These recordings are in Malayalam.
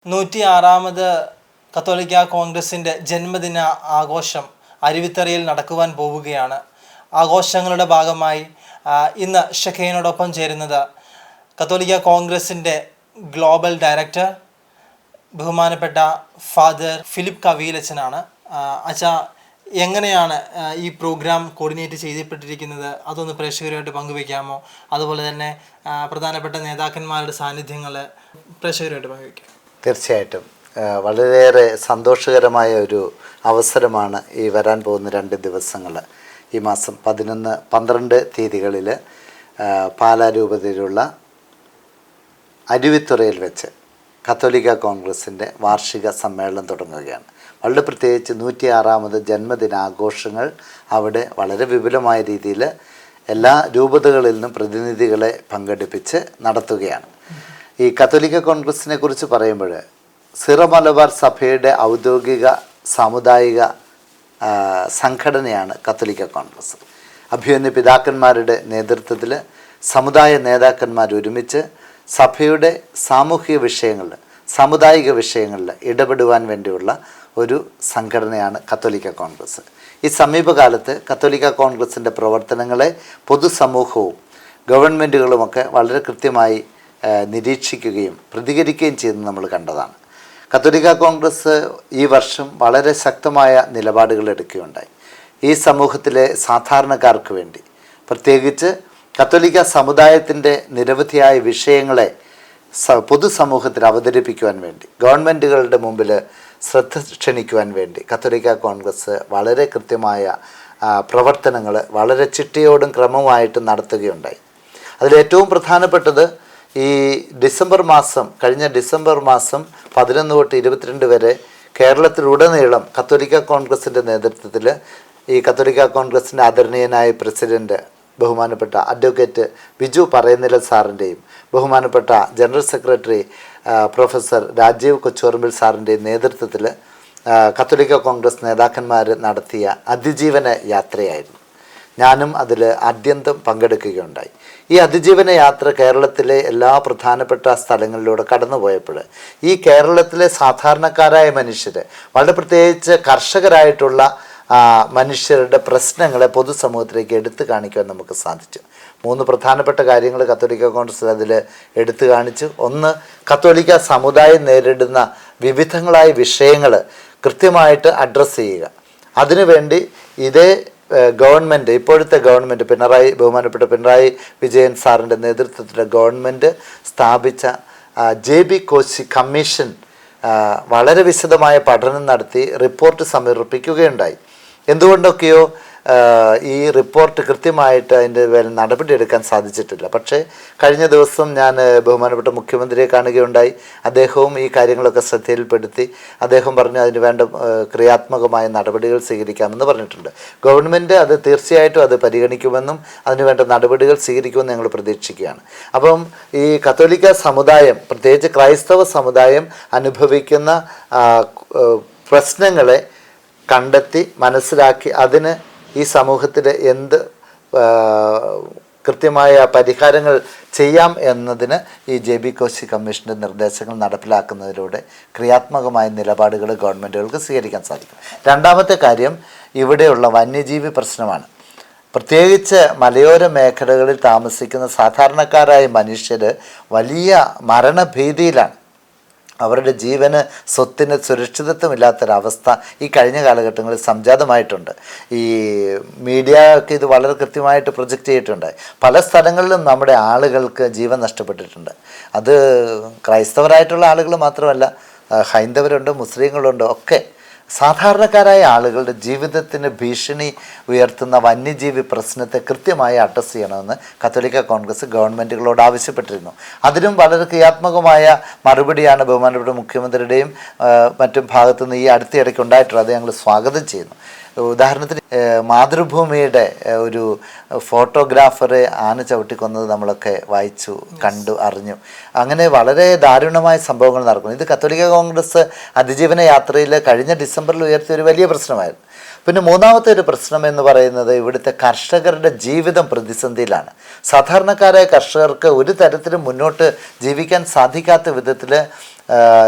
106ാമത് കത്തോലിക്ക കോൺഗ്രസിൻ്റെ ജന്മദിന ആഘോഷം അരുവിത്തറയിൽ നടക്കുവാൻ പോവുകയാണ്. ആഘോഷങ്ങളുടെ ഭാഗമായി ഇന്ന് ഷെഖൈനോടൊപ്പം ചേരുന്നത് കത്തോലിക്ക കോൺഗ്രസിൻ്റെ ഗ്ലോബൽ ഡയറക്ടർ ബഹുമാനപ്പെട്ട ഫാദർ ഫിലിപ്പ് കവീലച്ചനാണ്. അച്ഛാ, എങ്ങനെയാണ് ഈ പ്രോഗ്രാം കോർഡിനേറ്റ് ചെയ്യപ്പെട്ടിരിക്കുന്നത്? അതൊന്ന് പ്രേക്ഷകരുമായിട്ട് പങ്കുവയ്ക്കാമോ? അതുപോലെ തന്നെ പ്രധാനപ്പെട്ട നേതാക്കന്മാരുടെ സാന്നിധ്യങ്ങൾ പ്രേക്ഷകരുമായിട്ട് പങ്കുവയ്ക്കാം. തീർച്ചയായിട്ടും വളരെയേറെ സന്തോഷകരമായ ഒരു അവസരമാണ് ഈ വരാൻ പോകുന്ന 2 ദിവസങ്ങൾ. ഈ മാസം 11, 12 തീയതികളിൽ പാലാ രൂപതയിലുള്ള അരുവിത്തുറയിൽ വെച്ച് കത്തോലിക്ക കോൺഗ്രസിൻ്റെ വാർഷിക സമ്മേളനം തുടങ്ങുകയാണ്. വളരെ പ്രത്യേകിച്ച് 106ാമത് ജന്മദിനാഘോഷങ്ങൾ അവിടെ വളരെ വിപുലമായ രീതിയിൽ എല്ലാ രൂപതകളിൽ നിന്നും പ്രതിനിധികളെ പങ്കെടുപ്പിച്ച് നടത്തുകയാണ്. ഈ കത്തോലിക്ക കോൺഗ്രസിനെ കുറിച്ച് പറയുമ്പോൾ സിറോ മലബാർ സഭയുടെ ഔദ്യോഗിക സാമുദായിക സംഘടനയാണ് കത്തോലിക്ക കോൺഗ്രസ്. അഭിമന്യ പിതാക്കന്മാരുടെ നേതൃത്വത്തിൽ സമുദായ നേതാക്കന്മാർ ഒരുമിച്ച് സഭയുടെ സാമൂഹിക വിഷയങ്ങളിൽ, സാമുദായിക വിഷയങ്ങളിൽ ഇടപെടുവാൻ വേണ്ടിയുള്ള ഒരു സംഘടനയാണ് കത്തോലിക്ക കോൺഗ്രസ്. ഈ സമീപകാലത്ത് കത്തോലിക്ക കോൺഗ്രസിൻ്റെ പ്രവർത്തനങ്ങളെ പൊതുസമൂഹവും ഗവൺമെൻറ്റുകളുമൊക്കെ വളരെ കൃത്യമായി നിരീക്ഷിക്കുകയും പ്രതികരിക്കുകയും ചെയ്യുന്നത് നമ്മൾ കണ്ടതാണ്. കത്തോലിക്ക കോൺഗ്രസ് ഈ വർഷം വളരെ ശക്തമായ നിലപാടുകൾ എടുക്കുകയുണ്ടായി. ഈ സമൂഹത്തിലെ സാധാരണക്കാർക്ക് വേണ്ടി, പ്രത്യേകിച്ച് കത്തോലിക്ക സമുദായത്തിൻ്റെ നിരവധിയായ വിഷയങ്ങളെ പൊതുസമൂഹത്തിൽ അവതരിപ്പിക്കുവാൻ വേണ്ടി, ഗവൺമെൻറ്റുകളുടെ മുമ്പിൽ ശ്രദ്ധ ക്ഷണിക്കുവാൻ വേണ്ടി കത്തോലിക്ക കോൺഗ്രസ് വളരെ കൃത്യമായ പ്രവർത്തനങ്ങൾ വളരെ ചിട്ടയോടും ക്രമമായിട്ടും നടത്തുകയുണ്ടായി. അതിലേറ്റവും പ്രധാനപ്പെട്ടത് ഈ കഴിഞ്ഞ ഡിസംബർ മാസം 11 തൊട്ട് 22 വരെ കേരളത്തിലുടനീളം കത്തോലിക്ക കോൺഗ്രസിൻ്റെ നേതൃത്വത്തിൽ ഈ കത്തോലിക്ക കോൺഗ്രസിൻ്റെ ആദരണീയനായ പ്രസിഡൻറ്റ് ബഹുമാനപ്പെട്ട അഡ്വക്കേറ്റ് ബിജു പറയനിലൽ സാറിൻ്റെയും ബഹുമാനപ്പെട്ട general secretary professor Rajeev Kochuparambil സാറിൻ്റെയും നേതൃത്വത്തിൽ കത്തോലിക്ക കോൺഗ്രസ് നേതാക്കന്മാർ നടത്തിയ അതിജീവന യാത്രയായിരുന്നു. ഞാനും അതിൽ ആദ്യന്തം പങ്കെടുക്കുകയുണ്ടായി. ഈ അതിജീവന യാത്ര കേരളത്തിലെ എല്ലാ പ്രധാനപ്പെട്ട സ്ഥലങ്ങളിലൂടെ കടന്നുപോയപ്പോൾ ഈ കേരളത്തിലെ സാധാരണക്കാരായ മനുഷ്യർ, വളരെ പ്രത്യേകിച്ച് കർഷകരായിട്ടുള്ള മനുഷ്യരുടെ പ്രശ്നങ്ങളെ പൊതുസമൂഹത്തിലേക്ക് എടുത്തു കാണിക്കാൻ നമുക്ക് സാധിച്ചു. 3 പ്രധാനപ്പെട്ട കാര്യങ്ങൾ കത്തോലിക്ക കോൺഗ്രസ് അതിൽ എടുത്തു കാണിച്ചു. ഒന്ന്, കത്തോലിക്ക സമുദായം നേരിടുന്ന വിവിധങ്ങളായ വിഷയങ്ങൾ കൃത്യമായിട്ട് അഡ്രസ്സ് ചെയ്യുക. അതിനുവേണ്ടി ഗവൺമെൻറ്, ഇപ്പോഴത്തെ ഗവൺമെൻറ്, ബഹുമാനപ്പെട്ട പിണറായി വിജയൻ സാറിൻ്റെ നേതൃത്വത്തിലെ ഗവൺമെൻറ് സ്ഥാപിച്ച JB കോശി കമ്മീഷൻ വളരെ വിശദമായ പഠനം നടത്തി റിപ്പോർട്ട് സമർപ്പിക്കുകയുണ്ടായി. എന്തുകൊണ്ടൊക്കെയോ ഈ റിപ്പോർട്ട് കൃത്യമായിട്ട് അതിൻ്റെ പേരിൽ നടപടിയെടുക്കാൻ സാധിച്ചിട്ടില്ല. പക്ഷേ കഴിഞ്ഞ ദിവസം ഞാൻ ബഹുമാനപ്പെട്ട മുഖ്യമന്ത്രിയെ കാണുകയുണ്ടായി. അദ്ദേഹവും ഈ കാര്യങ്ങളൊക്കെ ശ്രദ്ധയിൽപ്പെടുത്തി. അദ്ദേഹം പറഞ്ഞു അതിന് വേണ്ട ക്രിയാത്മകമായ നടപടികൾ സ്വീകരിക്കാമെന്ന് പറഞ്ഞിട്ടുണ്ട്. ഗവൺമെൻറ് അത് തീർച്ചയായിട്ടും അത് പരിഗണിക്കുമെന്നും അതിനുവേണ്ട നടപടികൾ സ്വീകരിക്കുമെന്ന് ഞങ്ങൾ പ്രതീക്ഷിക്കുകയാണ്. അപ്പം ഈ കത്തോലിക്ക സമുദായം, പ്രത്യേകിച്ച് ക്രൈസ്തവ സമുദായം അനുഭവിക്കുന്ന പ്രശ്നങ്ങളെ കണ്ടെത്തി മനസ്സിലാക്കി അതിന് ഈ സമൂഹത്തിൽ എന്ത് കൃത്യമായ പരിഹാരങ്ങൾ ചെയ്യാം എന്നതിന് ഈ JB കോശി കമ്മീഷൻ്റെ നിർദ്ദേശങ്ങൾ നടപ്പിലാക്കുന്നതിലൂടെ ക്രിയാത്മകമായ നിലപാടുകൾ ഗവൺമെൻറ്റുകൾക്ക് സ്വീകരിക്കാൻ സാധിക്കും. രണ്ടാമത്തെ കാര്യം ഇവിടെയുള്ള വന്യജീവി പ്രശ്നമാണ്. പ്രത്യേകിച്ച് മലയോര മേഖലകളിൽ താമസിക്കുന്ന സാധാരണക്കാരായ മനുഷ്യർ വലിയ മരണഭീതിയിലാണ്. അവരുടെ ജീവന്, സ്വത്തിന് സുരക്ഷിതത്വമില്ലാത്തൊരവസ്ഥ ഈ കഴിഞ്ഞ കാലഘട്ടങ്ങളിൽ സംജാതമായിട്ടുണ്ട്. ഈ മീഡിയയൊക്കെ ഇത് വളരെ കൃത്യമായിട്ട് പ്രൊജക്റ്റ് ചെയ്തിട്ടുണ്ട്. പല സ്ഥലങ്ങളിലും നമ്മുടെ ആളുകൾക്ക് ജീവൻ നഷ്ടപ്പെട്ടിട്ടുണ്ട്. അത് ക്രൈസ്തവരായിട്ടുള്ള ആളുകൾ മാത്രമല്ല, ഹൈന്ദവരുണ്ട്, മുസ്ലിങ്ങളുണ്ട്, ഒക്കെ സാധാരണക്കാരായ ആളുകളുടെ ജീവിതത്തിന് ഭീഷണി ഉയർത്തുന്ന വന്യജീവി പ്രശ്നത്തെ കൃത്യമായി അഡ്രസ്സ് ചെയ്യണമെന്ന് കത്തോലിക്ക കോൺഗ്രസ് ഗവൺമെൻറ്റുകളോട് ആവശ്യപ്പെട്ടിരുന്നു. അതിനും വളരെ ക്രിയാത്മകമായ മറുപടിയാണ് ബഹുമാനപ്പെട്ട മുഖ്യമന്ത്രിയുടെയും മറ്റും ഭാഗത്തുനിന്ന് ഈ അടുത്തിടയ്ക്ക് ഉണ്ടായിട്ടുള്ളത്. അത് ഞങ്ങൾ സ്വാഗതം ചെയ്യുന്നു. ഉദാഹരണത്തിന് മാതൃഭൂമിയുടെ ഒരു ഫോട്ടോഗ്രാഫറെ ആന ചവിട്ടിക്കൊന്നത് നമ്മളൊക്കെ വായിച്ചു, കണ്ടു, അറിഞ്ഞു. അങ്ങനെ വളരെ ദാരുണമായ സംഭവങ്ങൾ നടക്കുന്നു. ഇത് കത്തോലിക്ക കോൺഗ്രസ് അതിജീവന യാത്രയിൽ കഴിഞ്ഞ ഡിസംബറിൽ ഉയർത്തിയ ഒരു വലിയ പ്രശ്നമായിരുന്നു. പിന്നെ മൂന്നാമത്തെ ഒരു പ്രശ്നം എന്ന് പറയുന്നത് ഇവിടുത്തെ കർഷകരുടെ ജീവിതം പ്രതിസന്ധിയിലാണ്. സാധാരണക്കാരായ കർഷകർക്ക് ഒരു തരത്തിലും മുന്നോട്ട് ജീവിക്കാൻ സാധിക്കാത്ത വിധത്തിൽ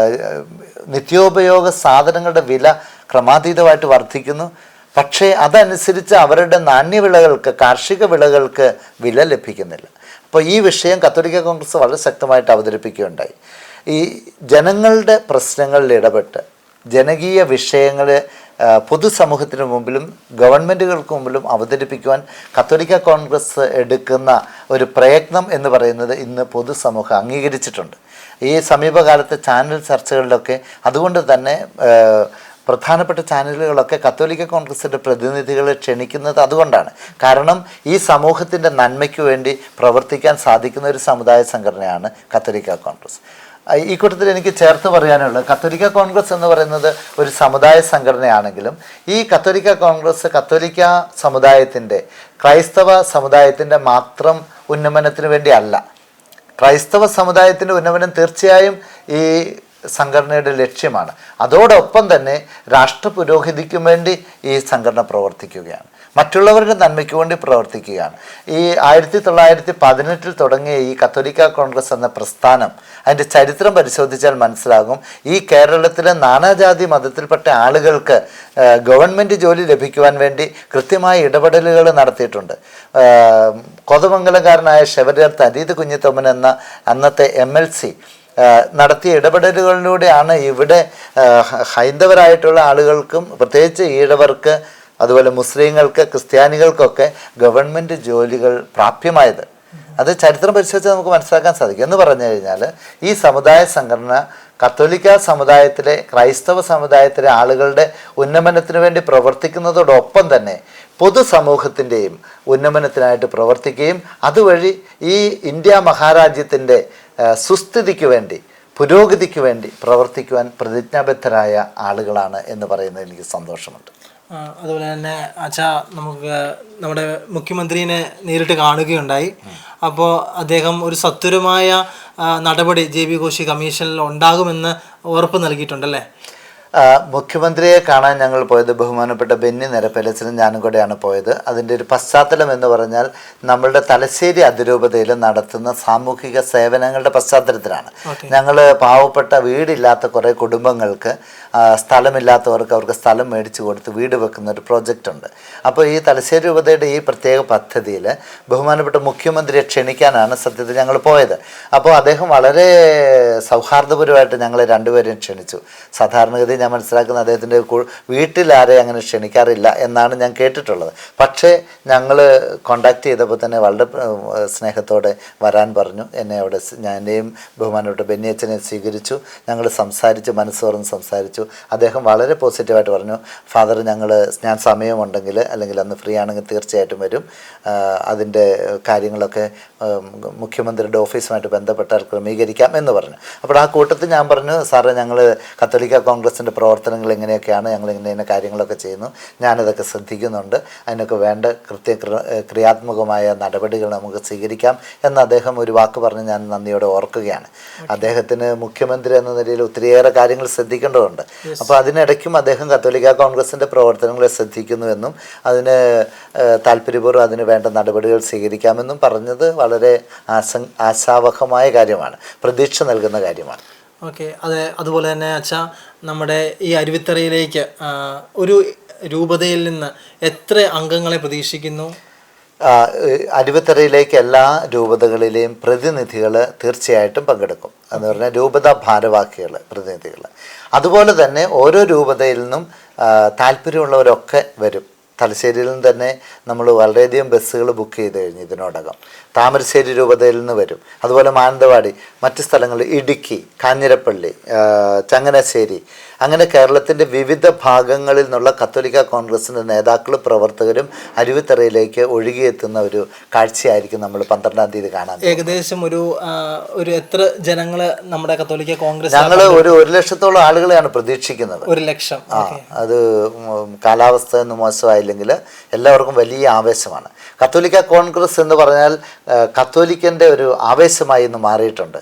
നിത്യോപയോഗ സാധനങ്ങളുടെ വില ക്രമാതീതമായിട്ട് വർദ്ധിക്കുന്നു. പക്ഷേ അതനുസരിച്ച് അവരുടെ നാണ്യവിളകൾക്ക്, കാർഷിക വിളകൾക്ക് വില ലഭിക്കുന്നില്ല. അപ്പോൾ ഈ വിഷയം കത്തോലിക്ക കോൺഗ്രസ് വളരെ ശക്തമായിട്ട് അവതരിപ്പിക്കുകയുണ്ടായി. ഈ ജനങ്ങളുടെ പ്രശ്നങ്ങളിൽ ഇടപെട്ട് ജനകീയ വിഷയങ്ങൾ പൊതുസമൂഹത്തിന് മുമ്പിലും ഗവൺമെൻറ്റുകൾക്ക് മുമ്പിലും അവതരിപ്പിക്കുവാൻ കത്തോലിക്ക കോൺഗ്രസ് എടുക്കുന്ന ഒരു പ്രയത്നം എന്ന് പറയുന്നത് ഇന്ന് പൊതുസമൂഹം അംഗീകരിച്ചിട്ടുണ്ട്. ഈ സമീപകാലത്തെ ചാനൽ ചർച്ചകളിലൊക്കെ അതുകൊണ്ട് തന്നെ പ്രധാനപ്പെട്ട ചാനലുകളൊക്കെ കത്തോലിക്ക കോൺഗ്രസിൻ്റെ പ്രതിനിധികളെ ക്ഷണിക്കുന്നത് അതുകൊണ്ടാണ്. കാരണം ഈ സമൂഹത്തിൻ്റെ നന്മയ്ക്ക് വേണ്ടി പ്രവർത്തിക്കാൻ സാധിക്കുന്ന ഒരു സമുദായ സംഘടനയാണ് കത്തോലിക്ക കോൺഗ്രസ്. ഈ കൂട്ടത്തിൽ എനിക്ക് ചേർത്ത് പറയാനുള്ളത്, കത്തോലിക്ക കോൺഗ്രസ് എന്ന് പറയുന്നത് ഒരു സമുദായ സംഘടനയാണെങ്കിലും ഈ കത്തോലിക്ക കോൺഗ്രസ് കത്തോലിക്ക സമുദായത്തിൻ്റെ, ക്രൈസ്തവ സമുദായത്തിൻ്റെ മാത്രം ഉന്നമനത്തിന് വേണ്ടി അല്ല. ക്രൈസ്തവ സമുദായത്തിൻ്റെ ഉന്നമനം തീർച്ചയായും ഈ സംഘടനയുടെ ലക്ഷ്യമാണ്. അതോടൊപ്പം തന്നെ രാഷ്ട്ര പുരോഗതിക്കും വേണ്ടി ഈ സംഘടന പ്രവർത്തിക്കുകയാണ്, മറ്റുള്ളവരുടെ നന്മയ്ക്ക് വേണ്ടി പ്രവർത്തിക്കുകയാണ്. ഈ 1918 തുടങ്ങിയ ഈ കത്തോലിക്ക കോൺഗ്രസ് എന്ന പ്രസ്ഥാനം, അതിൻ്റെ ചരിത്രം പരിശോധിച്ചാൽ മനസ്സിലാകും, ഈ കേരളത്തിലെ നാനാജാതി മതത്തിൽപ്പെട്ട ആളുകൾക്ക് ഗവൺമെൻറ് ജോലി ലഭിക്കുവാൻ വേണ്ടി കൃത്യമായ ഇടപെടലുകൾ നടത്തിയിട്ടുണ്ട്. കോതമംഗലംകാരനായ ഷെവരിയർ തരീത് കുഞ്ഞിത്തോമൻ എന്ന അന്നത്തെ MLC നടത്തിയ ഇടപെടലുകളിലൂടെയാണ് ഇവിടെ ഹൈന്ദവരായിട്ടുള്ള ആളുകൾക്കും പ്രത്യേകിച്ച് ഈഴവർക്ക്, അതുപോലെ മുസ്ലിങ്ങൾക്ക്, ക്രിസ്ത്യാനികൾക്കൊക്കെ ഗവൺമെൻറ് ജോലികൾ പ്രാപ്യമായത്. അത് ചരിത്രം പരിശോധിച്ചാൽ നമുക്ക് മനസ്സിലാക്കാൻ സാധിക്കും. എന്ന് പറഞ്ഞു കഴിഞ്ഞാൽ ഈ സമുദായ സംഘടന കത്തോലിക്ക സമുദായത്തിലെ, ക്രൈസ്തവ സമുദായത്തിലെ ആളുകളുടെ ഉന്നമനത്തിന് വേണ്ടി പ്രവർത്തിക്കുന്നതോടൊപ്പം തന്നെ പൊതുസമൂഹത്തിൻ്റെയും ഉന്നമനത്തിനായിട്ട് പ്രവർത്തിക്കുകയും അതുവഴി ഈ ഇന്ത്യ മഹാരാജ്യത്തിൻ്റെ സുസ്ഥിതിക്ക് വേണ്ടി, പുരോഗതിക്ക് വേണ്ടി പ്രവർത്തിക്കുവാൻ പ്രതിജ്ഞാബദ്ധരായ ആളുകളാണ് എന്ന് പറയുന്നത് എനിക്ക് സന്തോഷമുണ്ട്. അതുപോലെ തന്നെ അച്ഛാ, നമുക്ക് നമ്മുടെ മുഖ്യമന്ത്രിനെ നേരിട്ട് കാണുകയുണ്ടായി. അപ്പോൾ അദ്ദേഹം ഒരു സത്വരമായ നടപടി JB കോശി കമ്മീഷനിൽ ഉണ്ടാകുമെന്ന് ഉറപ്പ് നൽകിയിട്ടുണ്ടല്ലേ? മുഖ്യമന്ത്രിയെ കാണാൻ ഞങ്ങൾ പോയത് ബഹുമാനപ്പെട്ട ബെന്നി നിരപ്പലച്ചനും ഞാനും കൂടെയാണ് പോയത്. അതിൻ്റെ ഒരു പശ്ചാത്തലം എന്ന് പറഞ്ഞാൽ നമ്മളുടെ തലശ്ശേരി അതിരൂപതയിൽ നടത്തുന്ന സാമൂഹിക സേവനങ്ങളുടെ പശ്ചാത്തലത്തിലാണ്. ഞങ്ങൾ പാവപ്പെട്ട വീടില്ലാത്ത കുറേ കുടുംബങ്ങൾക്ക്, സ്ഥലമില്ലാത്തവർക്ക് അവർക്ക് സ്ഥലം മേടിച്ചു കൊടുത്ത് വീട് വെക്കുന്ന ഒരു പ്രോജക്റ്റ് ഉണ്ട്. അപ്പോൾ ഈ തലശ്ശേരി രൂപതയുടെ ഈ പ്രത്യേക പദ്ധതിയിൽ ബഹുമാനപ്പെട്ട മുഖ്യമന്ത്രിയെ ക്ഷണിക്കാനാണ് സത്യത്തിൽ ഞങ്ങൾ പോയത്. അപ്പോൾ അദ്ദേഹം വളരെ സൗഹാർദ്ദപരമായിട്ട് ഞങ്ങളെ രണ്ടുപേരെയും ക്ഷണിച്ചു. സാധാരണഗതി ഞാൻ മനസ്സിലാക്കുന്ന അദ്ദേഹത്തിൻ്റെ വീട്ടിലാരെ അങ്ങനെ ക്ഷണിക്കാറില്ല എന്നാണ് ഞാൻ കേട്ടിട്ടുള്ളത്. പക്ഷേ ഞങ്ങൾ കോണ്ടാക്ട് ചെയ്തപ്പോൾ തന്നെ വളരെ സ്നേഹത്തോടെ വരാൻ പറഞ്ഞു. എന്നെ അവിടെ എന്നെയും ബഹുമാനപ്പെട്ട ബെന്നിയച്ചനെ സ്വീകരിച്ചു. ഞങ്ങൾ സംസാരിച്ചു, മനസ്സോർന്ന് സംസാരിച്ചു. അദ്ദേഹം വളരെ പോസിറ്റീവായിട്ട് പറഞ്ഞു, ഫാദർ ഞാൻ സമയമുണ്ടെങ്കിൽ അല്ലെങ്കിൽ അന്ന് ഫ്രീ ആണെങ്കിൽ തീർച്ചയായിട്ടും വരും. അതിൻ്റെ കാര്യങ്ങളൊക്കെ മുഖ്യമന്ത്രിയുടെ ഓഫീസുമായിട്ട് ബന്ധപ്പെട്ടാൽ ക്രമീകരിക്കാം എന്ന് പറഞ്ഞു. അപ്പോൾ ആ കൂട്ടത്തിൽ ഞാൻ പറഞ്ഞു, സാറേ ഞങ്ങൾ കത്തോലിക്ക കോൺഗ്രസിൻ്റെ പ്രവർത്തനങ്ങൾ എങ്ങനെയൊക്കെയാണ്, ഞങ്ങൾ ഇങ്ങനെ കാര്യങ്ങളൊക്കെ ചെയ്യുന്നു, ഞാനതൊക്കെ ശ്രദ്ധിക്കുന്നുണ്ട്, അതിനൊക്കെ വേണ്ട ക്രിയാത്മകമായ നടപടികൾ നമുക്ക് സ്വീകരിക്കാം എന്ന് അദ്ദേഹം ഒരു വാക്ക് പറഞ്ഞ് ഞാൻ നന്ദിയോടെ ഓർക്കുകയാണ്. അദ്ദേഹത്തിന് മുഖ്യമന്ത്രി എന്ന നിലയിൽ ഒത്തിരിയേറെ കാര്യങ്ങൾ ശ്രദ്ധിക്കേണ്ടതുണ്ട്. അപ്പോൾ അതിനിടയ്ക്കും അദ്ദേഹം കത്തോലിക്ക കോൺഗ്രസിൻ്റെ പ്രവർത്തനങ്ങളെ ശ്രദ്ധിക്കുന്നുവെന്നും അതിന് താല്പര്യപൂർവ്വം അതിന് വേണ്ട നടപടികൾ സ്വീകരിക്കാമെന്നും പറഞ്ഞത് വളരെ ആശാവഹമായ കാര്യമാണ്, പ്രതീക്ഷ നൽകുന്ന കാര്യമാണ്. ഓക്കെ, അതുപോലെ തന്നെ അച്ഛാ, നമ്മുടെ ഈ അരുവിത്തറയിലേക്ക് ഒരു രൂപതയിൽ നിന്ന് എത്ര അംഗങ്ങളെ പ്രതീക്ഷിക്കുന്നു? അരുവിത്തറയിലേക്ക് എല്ലാ രൂപതകളിലെയും പ്രതിനിധികൾ തീർച്ചയായിട്ടും പങ്കെടുക്കും. എന്ന് പറഞ്ഞാൽ രൂപത ഭാരവാഹികൾ, പ്രതിനിധികൾ. അതുപോലെ തന്നെ ഓരോ രൂപതയിൽ നിന്നും താല്പര്യമുള്ളവരൊക്കെ വരും. തലശ്ശേരിയിൽ നിന്ന് തന്നെ നമ്മൾ വളരെയധികം ബസ്സുകൾ ബുക്ക് ചെയ്ത് കഴിഞ്ഞു ഇതിനോടകം. താമരശ്ശേരി രൂപതയിൽ നിന്ന് വരും. അതുപോലെ മാനന്തവാടി, മറ്റ് സ്ഥലങ്ങളിൽ ഇടുക്കി, കാഞ്ഞിരപ്പള്ളി, ചങ്ങനാശ്ശേരി, അങ്ങനെ കേരളത്തിൻ്റെ വിവിധ ഭാഗങ്ങളിൽ നിന്നുള്ള കത്തോലിക്ക കോൺഗ്രസിൻ്റെ നേതാക്കളും പ്രവർത്തകരും അരുവിത്തറയിലേക്ക് ഒഴുകിയെത്തുന്ന ഒരു കാഴ്ചയായിരിക്കും നമ്മൾ 12-ാം തീയതി കാണാൻ. ഏകദേശം ഒരു എത്ര ജനങ്ങൾ നമ്മുടെ കത്തോലിക്ക കോൺഗ്രസ്? ഞങ്ങൾ ഒരു 1,00,000-ഓളം ആളുകളെയാണ് പ്രതീക്ഷിക്കുന്നത്. 1,00,000. അത് കാലാവസ്ഥ എന്ന് മോശമായില്ലെങ്കിൽ എല്ലാവർക്കും വലിയ ആവേശമാണ്. കത്തോലിക്ക കോൺഗ്രസ് എന്ന് പറഞ്ഞാൽ കത്തോലിക്കൻ്റെ ഒരു ആവേശമായി ഇന്ന് മാറിയിട്ടുണ്ട്.